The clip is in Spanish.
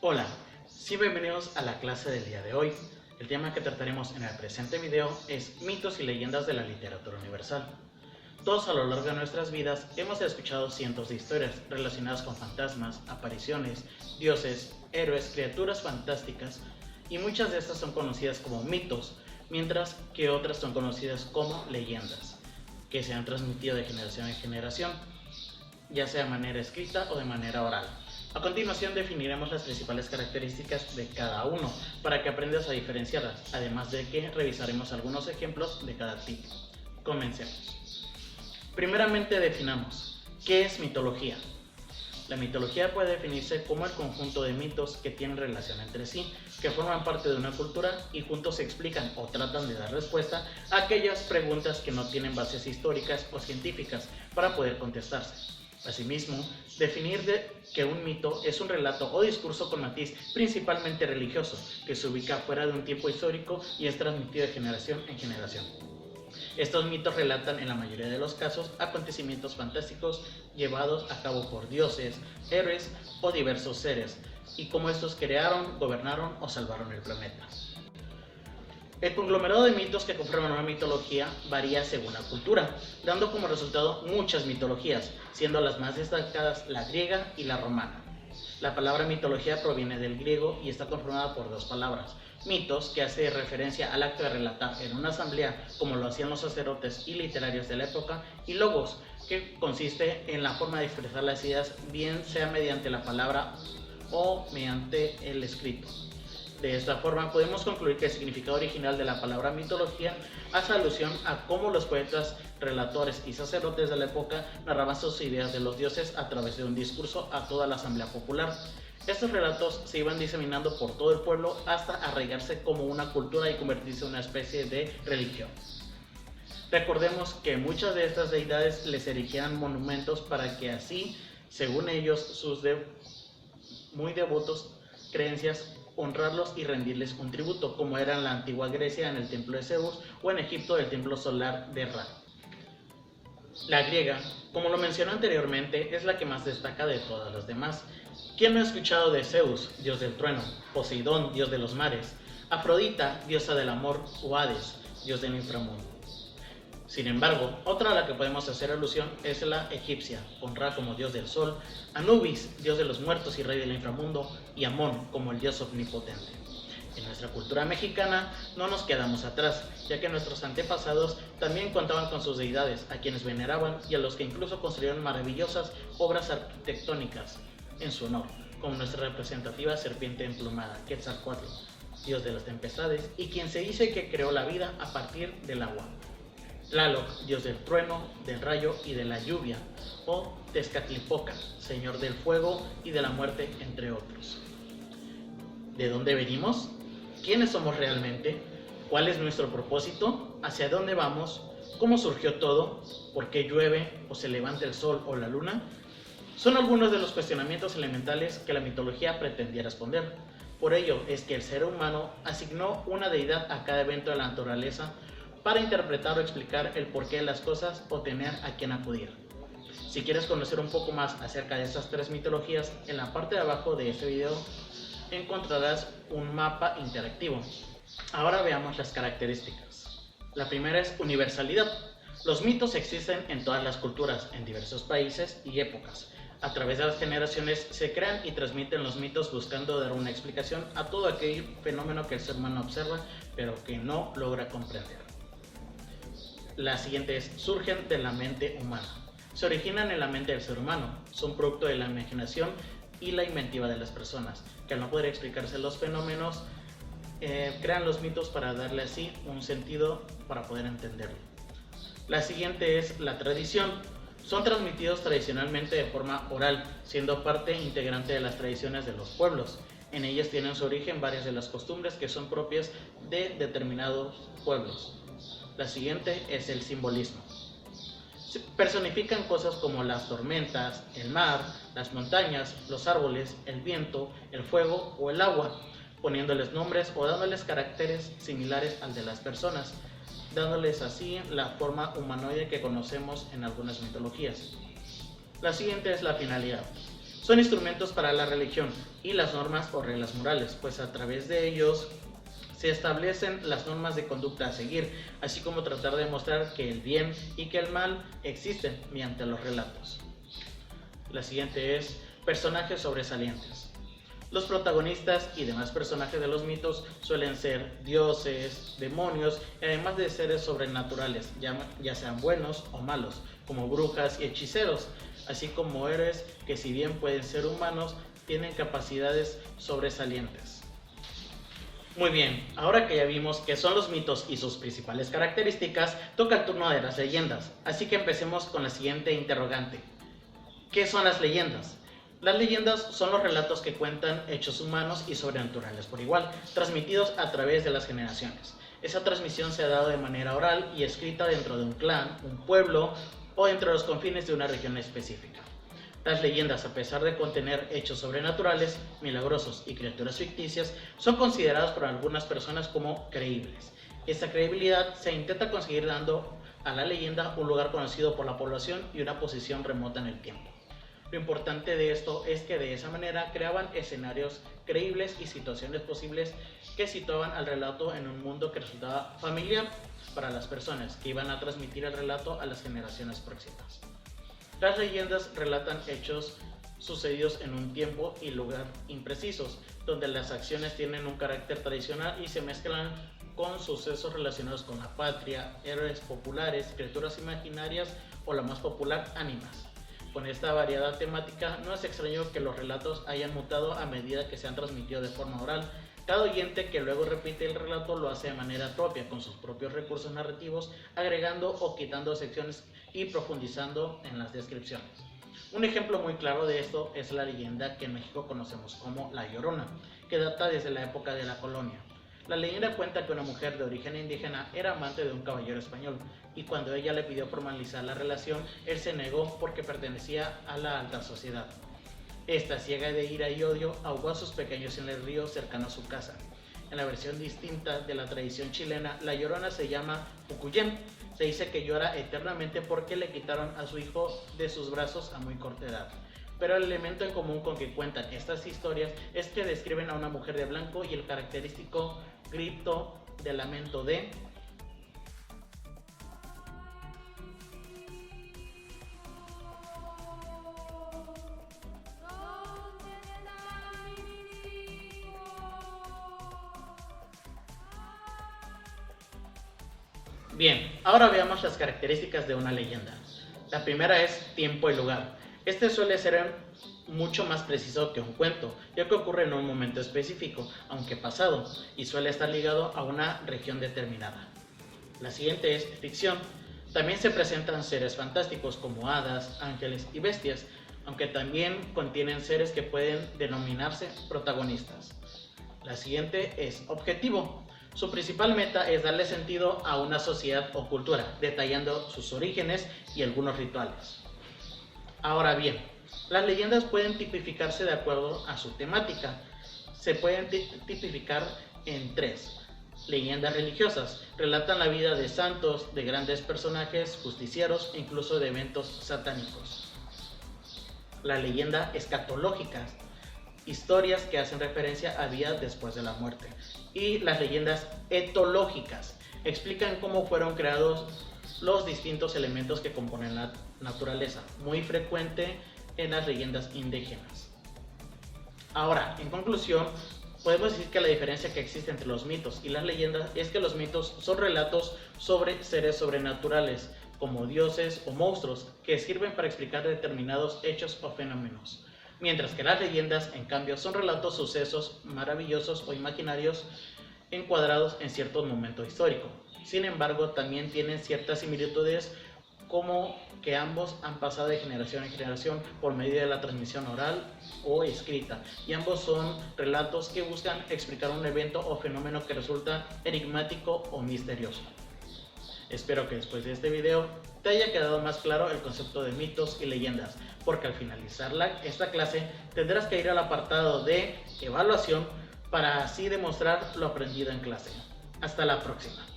Hola, sí, bienvenidos a la clase del día de hoy. El tema que trataremos en el presente video es mitos y leyendas de la literatura universal. Todos a lo largo de nuestras vidas hemos escuchado cientos de historias relacionadas con fantasmas, apariciones, dioses, héroes, criaturas fantásticas, y muchas de estas son conocidas como mitos, mientras que otras son conocidas como leyendas, que se han transmitido de generación en generación, ya sea de manera escrita o de manera oral. A continuación definiremos las principales características de cada uno para que aprendas a diferenciarlas, además de que revisaremos algunos ejemplos de cada tipo. Comencemos. Primeramente definamos, ¿qué es mitología? La mitología puede definirse como el conjunto de mitos que tienen relación entre sí, que forman parte de una cultura y juntos se explican o tratan de dar respuesta a aquellas preguntas que no tienen bases históricas o científicas para poder contestarse. Asimismo, definir que un mito es un relato o discurso con matiz principalmente religioso, que se ubica fuera de un tiempo histórico y es transmitido de generación en generación. Estos mitos relatan en la mayoría de los casos acontecimientos fantásticos llevados a cabo por dioses, héroes o diversos seres, y cómo estos crearon, gobernaron o salvaron el planeta. El conglomerado de mitos que conforman una mitología varía según la cultura, dando como resultado muchas mitologías, siendo las más destacadas la griega y la romana. La palabra mitología proviene del griego y está conformada por dos palabras: mitos, que hace referencia al acto de relatar en una asamblea como lo hacían los sacerdotes y literarios de la época, y logos, que consiste en la forma de expresar las ideas, bien sea mediante la palabra o mediante el escrito. De esta forma podemos concluir que el significado original de la palabra mitología hace alusión a cómo los poetas, relatores y sacerdotes de la época narraban sus ideas de los dioses a través de un discurso a toda la asamblea popular. Estos relatos se iban diseminando por todo el pueblo hasta arraigarse como una cultura y convertirse en una especie de religión. Recordemos que muchas de estas deidades les erigían monumentos para que así, según ellos, sus muy devotos creencias, honrarlos y rendirles un tributo, como era en la antigua Grecia en el templo de Zeus o en Egipto el templo solar de Ra. La griega, como lo mencioné anteriormente, es la que más destaca de todas las demás. ¿Quién no ha escuchado de Zeus, dios del trueno, Poseidón, dios de los mares, Afrodita, diosa del amor, o Hades, dios del inframundo? Sin embargo, otra a la que podemos hacer alusión es la egipcia, con Ra como dios del sol, Anubis, dios de los muertos y rey del inframundo, y Amón como el dios omnipotente. En nuestra cultura mexicana no nos quedamos atrás, ya que nuestros antepasados también contaban con sus deidades, a quienes veneraban y a los que incluso construyeron maravillosas obras arquitectónicas en su honor, como nuestra representativa serpiente emplumada, Quetzalcóatl, dios de las tempestades, y quien se dice que creó la vida a partir del agua. Tlaloc, dios del trueno, del rayo y de la lluvia, o Tezcatlipoca, señor del fuego y de la muerte, entre otros. ¿De dónde venimos? ¿Quiénes somos realmente? ¿Cuál es nuestro propósito? ¿Hacia dónde vamos? ¿Cómo surgió todo? ¿Por qué llueve o se levanta el sol o la luna? Son algunos de los cuestionamientos elementales que la mitología pretendía responder. Por ello es que el ser humano asignó una deidad a cada evento de la naturaleza para interpretar o explicar el porqué de las cosas o tener a quien acudir. Si quieres conocer un poco más acerca de estas tres mitologías, en la parte de abajo de este video encontrarás un mapa interactivo. Ahora veamos las características. La primera es universalidad. Los mitos existen en todas las culturas, en diversos países y épocas. A través de las generaciones se crean y transmiten los mitos buscando dar una explicación a todo aquel fenómeno que el ser humano observa, pero que no logra comprender. La siguiente es, surgen de la mente humana. Se originan en la mente del ser humano, son producto de la imaginación y la inventiva de las personas, que al no poder explicarse los fenómenos, crean los mitos para darle así un sentido para poder entenderlo. La siguiente es la tradición. Son transmitidos tradicionalmente de forma oral, siendo parte integrante de las tradiciones de los pueblos. En ellas tienen su origen varias de las costumbres que son propias de determinados pueblos. La siguiente es el simbolismo. Se personifican cosas como las tormentas, el mar, las montañas, los árboles, el viento, el fuego o el agua, poniéndoles nombres o dándoles caracteres similares al de las personas, dándoles así la forma humanoide que conocemos en algunas mitologías. La siguiente es la finalidad. son instrumentos para la religión y las normas o reglas morales, pues a través de ellos se establecen las normas de conducta a seguir, así como tratar de demostrar que el bien y que el mal existen mediante los relatos. La siguiente es personajes sobresalientes. Los protagonistas y demás personajes de los mitos suelen ser dioses, demonios, además de seres sobrenaturales, ya sean buenos o malos, como brujas y hechiceros, así como héroes que, si bien pueden ser humanos, tienen capacidades sobresalientes. Muy bien, ahora que ya vimos qué son los mitos y sus principales características, toca el turno de las leyendas, así que empecemos con la siguiente interrogante. ¿Qué son las leyendas? Las leyendas son los relatos que cuentan hechos humanos y sobrenaturales por igual, transmitidos a través de las generaciones. Esa transmisión se ha dado de manera oral y escrita dentro de un clan, un pueblo o dentro de los confines de una región específica. Las leyendas, a pesar de contener hechos sobrenaturales, milagrosos y criaturas ficticias, son consideradas por algunas personas como creíbles. Esta credibilidad se intenta conseguir dando a la leyenda un lugar conocido por la población y una posición remota en el tiempo. Lo importante de esto es que de esa manera creaban escenarios creíbles y situaciones posibles que situaban al relato en un mundo que resultaba familiar para las personas que iban a transmitir el relato a las generaciones próximas. Las leyendas relatan hechos sucedidos en un tiempo y lugar imprecisos, donde las acciones tienen un carácter tradicional y se mezclan con sucesos relacionados con la patria, héroes populares, criaturas imaginarias o la más popular, ánimas. Con esta variedad temática, no es extraño que los relatos hayan mutado a medida que se han transmitido de forma oral. Cada oyente que luego repite el relato lo hace de manera propia, con sus propios recursos narrativos, agregando o quitando secciones y profundizando en las descripciones. Un ejemplo muy claro de esto es la leyenda que en México conocemos como La Llorona, que data desde la época de la colonia. La leyenda cuenta que una mujer de origen indígena era amante de un caballero español, y cuando ella le pidió formalizar la relación, él se negó porque pertenecía a la alta sociedad. Esta, ciega de ira y odio, ahogó a sus pequeños en el río cercano a su casa. En la versión distinta de la tradición chilena, La Llorona se llama Pucuyén. Se dice que llora eternamente porque le quitaron a su hijo de sus brazos a muy corta edad. Pero el elemento en común con que cuentan estas historias es que describen a una mujer de blanco y el característico grito de lamento de Bien, ahora veamos las características de una leyenda. La primera es tiempo y lugar. Este suele ser mucho más preciso que un cuento, ya que ocurre en un momento específico, aunque pasado, y suele estar ligado a una región determinada. La siguiente es ficción. También se presentan seres fantásticos como hadas, ángeles y bestias, aunque también contienen seres que pueden denominarse protagonistas. La siguiente es objetivo. Su principal meta es darle sentido a una sociedad o cultura, detallando sus orígenes y algunos rituales. Ahora bien, las leyendas pueden tipificarse de acuerdo a su temática. Se pueden tipificar en tres. Leyendas religiosas. Relatan la vida de santos, de grandes personajes, justicieros e incluso de eventos satánicos. La leyenda escatológica. Historias que hacen referencia a vida después de la muerte. Y las leyendas etológicas. Explican cómo fueron creados los distintos elementos que componen la naturaleza, muy frecuente en las leyendas indígenas. Ahora, en conclusión, podemos decir que la diferencia que existe entre los mitos y las leyendas es que los mitos son relatos sobre seres sobrenaturales, como dioses o monstruos, que sirven para explicar determinados hechos o fenómenos, mientras que las leyendas, en cambio, son relatos, sucesos maravillosos o imaginarios encuadrados en cierto momento histórico. Sin embargo, también tienen ciertas similitudes, como que ambos han pasado de generación en generación por medio de la transmisión oral o escrita, y ambos son relatos que buscan explicar un evento o fenómeno que resulta enigmático o misterioso. Espero que después de este video te haya quedado más claro el concepto de mitos y leyendas, porque al finalizar esta clase tendrás que ir al apartado de evaluación para así demostrar lo aprendido en clase. Hasta la próxima.